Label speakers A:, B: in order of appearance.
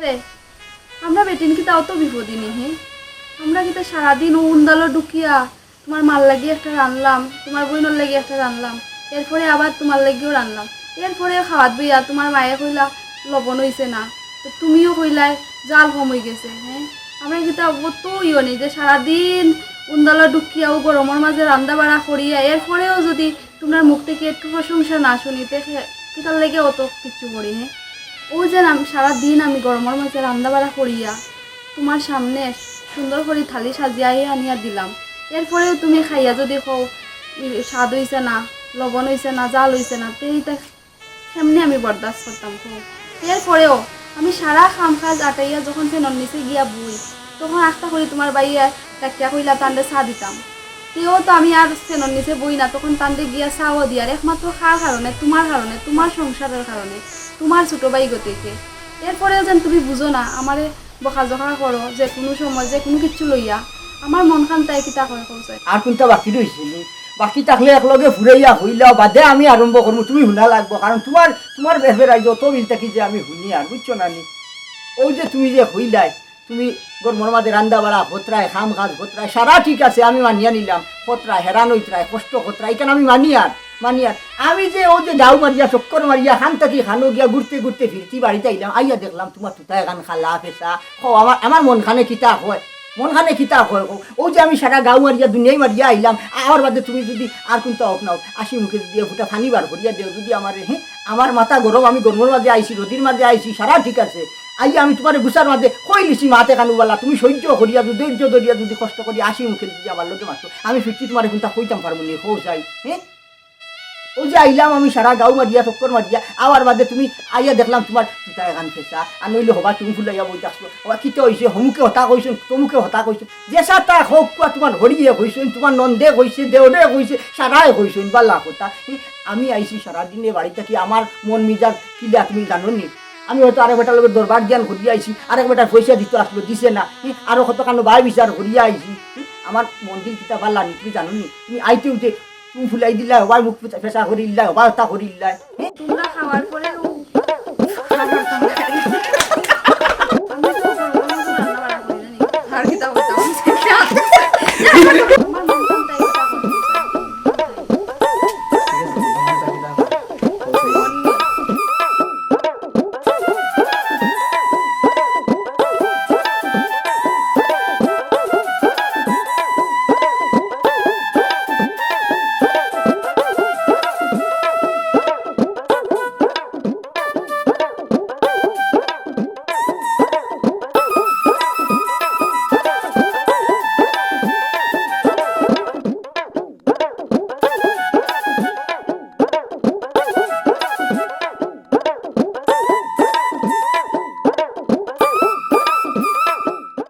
A: রে আমরা বেটিন কি তাও তো বিপদই নেই হ্যাঁ আমরা কিন্তু সারাদিন উন্দালো ঢুকিয়া তোমার মাল লাগিয়ে একটা রানলাম তোমার বইনের লাগিয়ে একটা রানলাম এরপরে আবার তোমার লাগিয়েও রানলাম এরপরে খাওয়াত বইয়া তোমার মায়ে কইলা লবণ হইছে না তো তুমিও কইলাই জাল কম হয়ে গেছে হ্যাঁ আমরা কিন্তু অত ইয়ে নেই যে সারাদিন উন্দালো ঢুকিয়াও গরমের মাঝে রান্না বাড়া করিয়া এরপরেও যদি তোমার মুখ থেকে একটু প্রশংসা না শুনিতে সেটার লেগে অত কিছু করি হ্যাঁ ওই যে আমি সারাদিন আমি গরমের মাঝে রান্না বাড়া করিয়া তোমার সামনে সুন্দর করে থালি সাজিয়াই আনিয়া দিলাম এরপরেও তুমি খাইয়া যদি কও স্বাদ হইছে না লবণ হইছে না জাল হইছে না সেইটা সেমনি আমি বরদাস্ত করতাম কও এরপরেও আমি সারা খাম কাজ আটাইয়া যখন ফেনর নিচে গিয়া বই তখন আস্তা করি তোমার বাইয়া টাকিয়া কইলা তান্ডে চা দিতাম তেও তো আমি আর ফেনর নিচে বই না তখন তান্ডে গিয়া চাও দিয়ার একমাত্র খাওয়ার কারণে তোমার সংসারের কারণে তোমার ছোটো বাই গতিকে এরপরেও যেন তুমি বুঝো না আমারে বকাঝকা করো যে কোনো সময় যে কোনো কিছু লইয়া আমার মন খান তাই কিতা করে কৌশাই
B: আর কোনটা বাকি রয়েছিল বাকি থাকলে একলগে ফুরাইয়া হইলাও বাদে আমি আরম্ভ করবো তুমি শুনা লাগবো কারণ তোমার বেফেরাই যত বিল থাকি যে আমি শুনি আর বুঝছো না নি ওই যে তুমি যে হইলাই তুমি গরমর মাঝে রান্দা বাড়া ভত্রায় খাম খাজ ভত্রায় সারা ঠিক আছে আমি মানিয়া নিলাম ভত্রায় হেরান হইতরায় কষ্ট ভত্রায় এখানে আমি মানি আর আমি যে ও যে ডাউ মারিয়া চক্কর মারিয়া খান থাকি খানো গিয়া ঘুরতে ঘুরতে ফিরতি বাড়িতে আইলাম আইয়া দেখলাম তোমার তুতা এখান খালা ফেসা আমার মন খানে কিতা হয় ও যে আমি সারা গাঁও মারিয়া দুনিয়ায় মারিয়া আইলাম আর বাদে তুমি যদি আর কোনটা হোক নাও আসি মুখে যদি ফুটা ফানি বার করিয়া দেও যদি আমার মাথা গরম আমি গরমের মাঝে আইছি রোদির মাঝে আইছি সারা ঠিক আছে আইয়া আমি তোমার গুছার মাঝে কই লিছি মাতে কানুবালা তুমি সহ্য করিয়া ধৈর্য ধরিয়া যদি কষ্ট করি আসি মুখে যদি আমার লোকে মারতো আমি ফিরছি তোমার কোনটা কইতাম পারবো নি হো যাই ও যে আইলাম আমি সারা গাঁও মারিয়া চক্কর মারিয়া আবার বাদে তুমি আইয়া দেখলাম তোমার তুতা এখান ফেসা আর নইলে হবা তুমি ফুলাইয়া বই আসলো হবা কিতে হয়েছে হমুকে হতা কইছেন তমুকে হতা কইছেন যেসা তা হোক কোয়া তোমার হরিয়ে কইছেন তোমার নন্দে কইছে দেওরে কইছে সারাই কইছেন বাল্লা কথা আমি আইছি সারাদিনে বাড়িতে কি আমার মন মিজাজ কিলা তুমি জানো নি আমি হয়তো আরেক বেটার লোকের দরবার জ্ঞান ঘুরিয়ে আইছি আরেক বেটার পয়সা দিতে আসলো দিছে না আরো কত কানো বাই বিচার ঘুরিয়ে আইছি আমার মন্দির কিতা পাল্লা নি তুমি জানো নি তুমি আইতে উঠে তুমি ফুলাই দিলা হবার মুখ ফেসা করিল্লা হবার তা করিল্লা
A: তোমরা খাওয়ার পরে